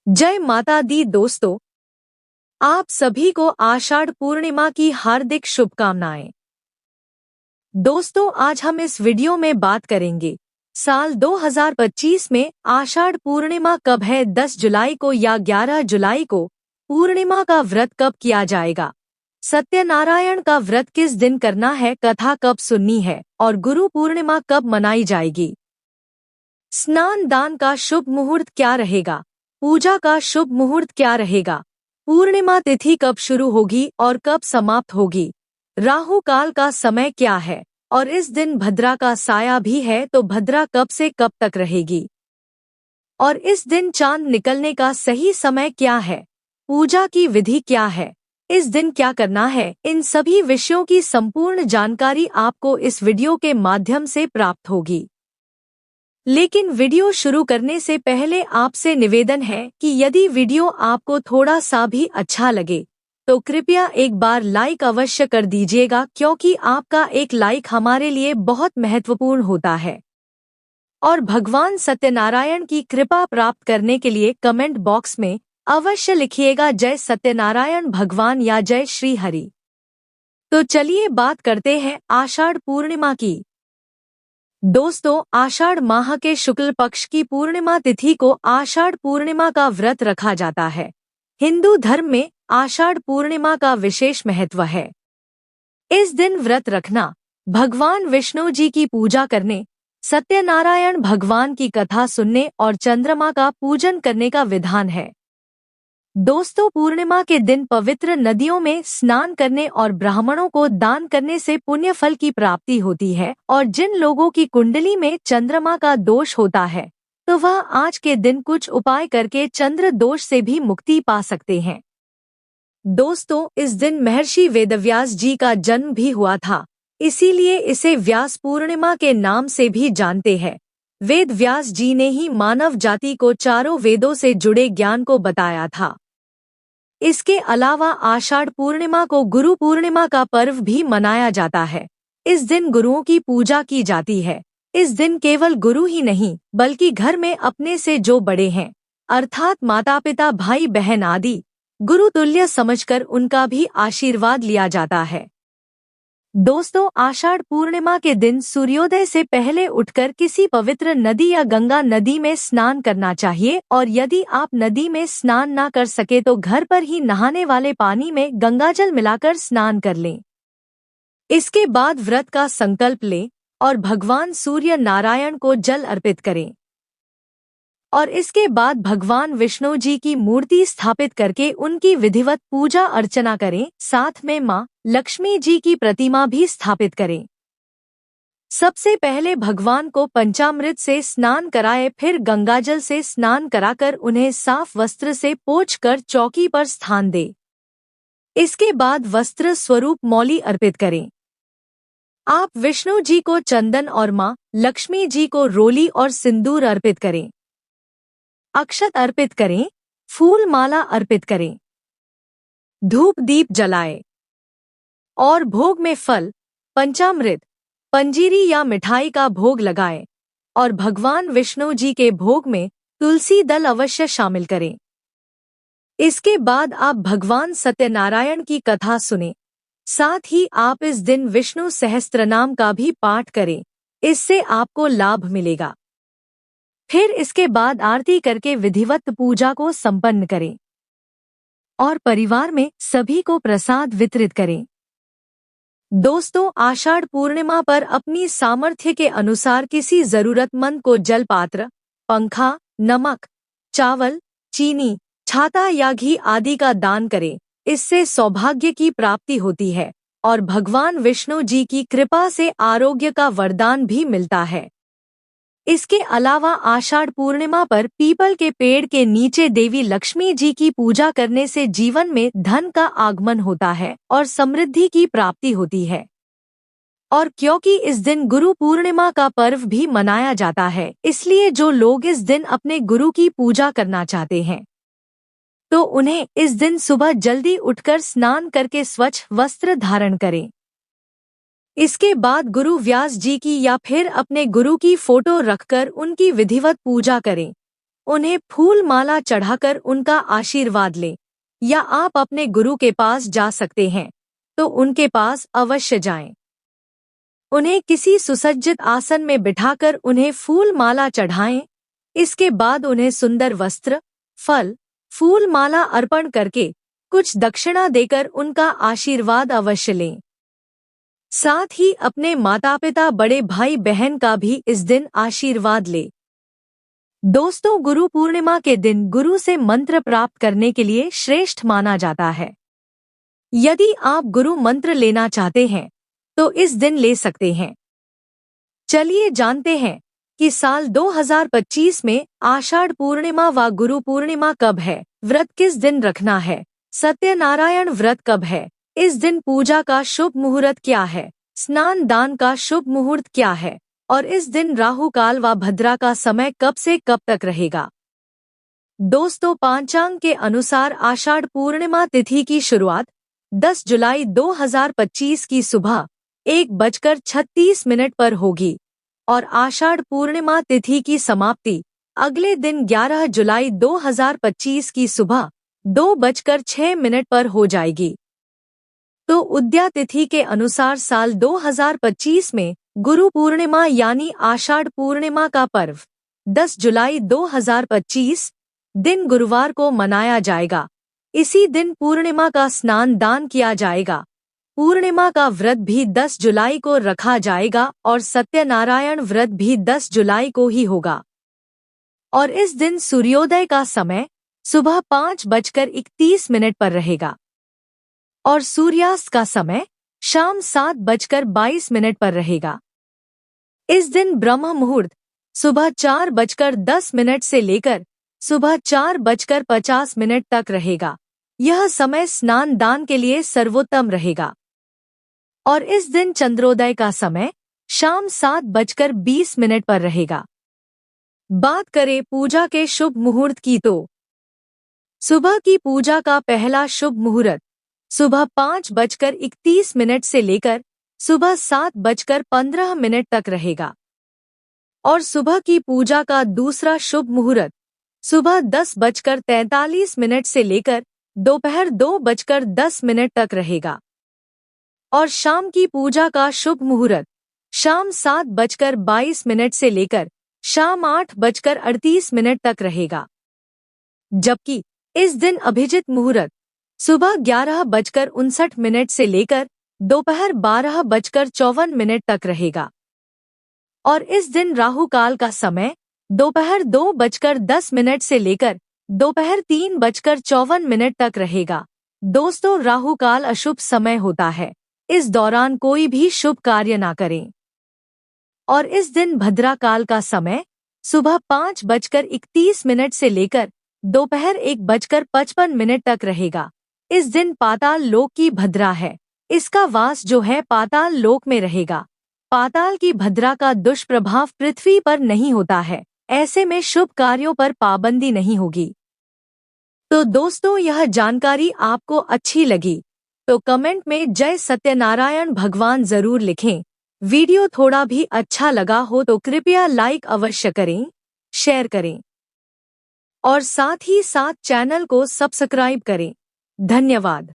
जय माता दी दोस्तों, आप सभी को आषाढ़ पूर्णिमा की हार्दिक शुभकामनाएं। दोस्तों, आज हम इस वीडियो में बात करेंगे साल 2025 में आषाढ़ पूर्णिमा कब है। 10 जुलाई को या 11 जुलाई को पूर्णिमा का व्रत कब किया जाएगा, सत्यनारायण का व्रत किस दिन करना है, कथा कब सुननी है और गुरु पूर्णिमा कब मनाई जाएगी। स्नान दान का शुभ मुहूर्त क्या रहेगा, पूजा का शुभ मुहूर्त क्या रहेगा, पूर्णिमा तिथि कब शुरू होगी और कब समाप्त होगी, राहु काल का समय क्या है और इस दिन भद्रा का साया भी है तो भद्रा कब से कब तक रहेगी और इस दिन चांद निकलने का सही समय क्या है, पूजा की विधि क्या है, इस दिन क्या करना है। इन सभी विषयों की संपूर्ण जानकारी आपको इस वीडियो के माध्यम से प्राप्त होगी। लेकिन वीडियो शुरू करने से पहले आपसे निवेदन है कि यदि वीडियो आपको थोड़ा सा भी अच्छा लगे तो कृपया एक बार लाइक अवश्य कर दीजिएगा, क्योंकि आपका एक लाइक हमारे लिए बहुत महत्वपूर्ण होता है। और भगवान सत्यनारायण की कृपा प्राप्त करने के लिए कमेंट बॉक्स में अवश्य लिखिएगा जय सत्यनारायण भगवान या जय श्री हरि। तो चलिए बात करते हैं आषाढ़ पूर्णिमा की। दोस्तों, आषाढ़ माह के शुक्ल पक्ष की पूर्णिमा तिथि को आषाढ़ पूर्णिमा का व्रत रखा जाता है। हिंदू धर्म में आषाढ़ पूर्णिमा का विशेष महत्व है। इस दिन व्रत रखना, भगवान विष्णु जी की पूजा करने, सत्यनारायण भगवान की कथा सुनने और चंद्रमा का पूजन करने का विधान है। दोस्तों, पूर्णिमा के दिन पवित्र नदियों में स्नान करने और ब्राह्मणों को दान करने से पुण्य फल की प्राप्ति होती है और जिन लोगों की कुंडली में चंद्रमा का दोष होता है तो वह आज के दिन कुछ उपाय करके चंद्र दोष से भी मुक्ति पा सकते हैं। दोस्तों, इस दिन महर्षि वेदव्यास जी का जन्म भी हुआ था, इसीलिए इसे व्यास पूर्णिमा के नाम से भी जानते हैं। वेद व्यास जी ने ही मानव जाति को चारों वेदों से जुड़े ज्ञान को बताया था। इसके अलावा आषाढ़ पूर्णिमा को गुरु पूर्णिमा का पर्व भी मनाया जाता है। इस दिन गुरुओं की पूजा की जाती है। इस दिन केवल गुरु ही नहीं बल्कि घर में अपने से जो बड़े हैं अर्थात माता पिता भाई बहन आदि गुरु तुल्य समझकर उनका भी आशीर्वाद लिया जाता है। दोस्तों, आषाढ़ पूर्णिमा के दिन सूर्योदय से पहले उठकर किसी पवित्र नदी या गंगा नदी में स्नान करना चाहिए और यदि आप नदी में स्नान ना कर सके तो घर पर ही नहाने वाले पानी में गंगाजल मिलाकर स्नान कर लें। इसके बाद व्रत का संकल्प लें और भगवान सूर्य नारायण को जल अर्पित करें और इसके बाद भगवान विष्णु जी की मूर्ति स्थापित करके उनकी विधिवत पूजा अर्चना करें। साथ में मां लक्ष्मी जी की प्रतिमा भी स्थापित करें। सबसे पहले भगवान को पंचामृत से स्नान कराएं, फिर गंगाजल से स्नान कराकर उन्हें साफ वस्त्र से पोंछकर चौकी पर स्थान दें। इसके बाद वस्त्र स्वरूप मौली अर्पित करें। आप विष्णु जी को चंदन और मां लक्ष्मी जी को रोली और सिंदूर अर्पित करें। अक्षत अर्पित करें, फूल माला अर्पित करें, धूप दीप जलाएं और भोग में फल, पंचामृत, पंजीरी या मिठाई का भोग लगाएं और भगवान विष्णु जी के भोग में तुलसी दल अवश्य शामिल करें। इसके बाद आप भगवान सत्यनारायण की कथा सुनें। साथ ही आप इस दिन विष्णु सहस्त्रनाम का भी पाठ करें, इससे आपको लाभ मिलेगा। फिर इसके बाद आरती करके विधिवत पूजा को संपन्न करें और परिवार में सभी को प्रसाद वितरित करें। दोस्तों, आषाढ़ पूर्णिमा पर अपनी सामर्थ्य के अनुसार किसी जरूरतमंद को जलपात्र, पंखा, नमक, चावल, चीनी, छाता या घी आदि का दान करें। इससे सौभाग्य की प्राप्ति होती है और भगवान विष्णु जी की कृपा से आरोग्य का वरदान भी मिलता है। इसके अलावा आषाढ़ पूर्णिमा पर पीपल के पेड़ के नीचे देवी लक्ष्मी जी की पूजा करने से जीवन में धन का आगमन होता है और समृद्धि की प्राप्ति होती है। और क्योंकि इस दिन गुरु पूर्णिमा का पर्व भी मनाया जाता है, इसलिए जो लोग इस दिन अपने गुरु की पूजा करना चाहते हैं तो उन्हें इस दिन सुबह जल्दी उठकर स्नान करके स्वच्छ वस्त्र धारण करें। इसके बाद गुरु व्यास जी की या फिर अपने गुरु की फोटो रखकर उनकी विधिवत पूजा करें। उन्हें फूल माला चढ़ाकर उनका आशीर्वाद लें, या आप अपने गुरु के पास जा सकते हैं तो उनके पास अवश्य जाएं। उन्हें किसी सुसज्जित आसन में बिठाकर उन्हें फूल माला चढ़ाएं। इसके बाद उन्हें सुंदर वस्त्र, फल, फूल माला अर्पण करके कुछ दक्षिणा देकर उनका आशीर्वाद अवश्य लें। साथ ही अपने माता पिता, बड़े भाई बहन का भी इस दिन आशीर्वाद लें। दोस्तों, गुरु पूर्णिमा के दिन गुरु से मंत्र प्राप्त करने के लिए श्रेष्ठ माना जाता है। यदि आप गुरु मंत्र लेना चाहते हैं तो इस दिन ले सकते हैं। चलिए जानते हैं कि साल 2025 में आषाढ़ पूर्णिमा व गुरु पूर्णिमा कब है, व्रत किस दिन रखना है, सत्यनारायण व्रत कब है, इस दिन पूजा का शुभ मुहूर्त क्या है, स्नान दान का शुभ मुहूर्त क्या है, और इस दिन राहु काल व भद्रा का समय कब से कब तक रहेगा। दोस्तों, पंचांग के अनुसार आषाढ़ पूर्णिमा तिथि की शुरुआत 10 जुलाई 2025 की सुबह 1:36 पर होगी और आषाढ़ पूर्णिमा तिथि की समाप्ति अगले दिन 11 जुलाई 2025 की सुबह 2:06 पर हो जाएगी। तो उदया तिथि के अनुसार साल 2025 में गुरु पूर्णिमा यानी आषाढ़ पूर्णिमा का पर्व 10 जुलाई 2025 दिन गुरुवार को मनाया जाएगा। इसी दिन पूर्णिमा का स्नान दान किया जाएगा। पूर्णिमा का व्रत भी 10 जुलाई को रखा जाएगा और सत्यनारायण व्रत भी 10 जुलाई को ही होगा। और इस दिन सूर्योदय का समय सुबह 5:31 पर रहेगा और सूर्यास्त का समय शाम 7:22 पर रहेगा। इस दिन ब्रह्म मुहूर्त सुबह 4:10 से लेकर सुबह 4:50 तक रहेगा। यह समय स्नान दान के लिए सर्वोत्तम रहेगा। और इस दिन चंद्रोदय का समय शाम 7:20 पर रहेगा। बात करें पूजा के शुभ मुहूर्त की तो सुबह की पूजा का पहला शुभ मुहूर्त सुबह 5:31 से लेकर सुबह 7:15 तक रहेगा और सुबह की पूजा का दूसरा शुभ मुहूर्त सुबह 10:43 से लेकर दोपहर 2:10 तक रहेगा और शाम की पूजा का शुभ मुहूर्त शाम 7:22 से लेकर शाम 8:38 तक रहेगा। जबकि इस दिन अभिजित मुहूर्त सुबह 11:59 से लेकर दोपहर 12:54 तक रहेगा और इस दिन राहु काल का समय दोपहर 2:10 से लेकर दोपहर 3:54 तक रहेगा। दोस्तों, राहु काल अशुभ समय होता है, इस दौरान कोई भी शुभ कार्य ना करें। और इस दिन भद्रा काल का समय सुबह 5:31 से लेकर दोपहर 1:55 तक रहेगा। इस दिन पाताल लोक की भद्रा है, इसका वास जो है पाताल लोक में रहेगा। पाताल की भद्रा का दुष्प्रभाव पृथ्वी पर नहीं होता है, ऐसे में शुभ कार्यों पर पाबंदी नहीं होगी। तो दोस्तों, यह जानकारी आपको अच्छी लगी तो कमेंट में जय सत्यनारायण भगवान जरूर लिखें। वीडियो थोड़ा भी अच्छा लगा हो तो कृपया लाइक अवश्य करें, शेयर करें और साथ ही साथ चैनल को सब्सक्राइब करें। धन्यवाद।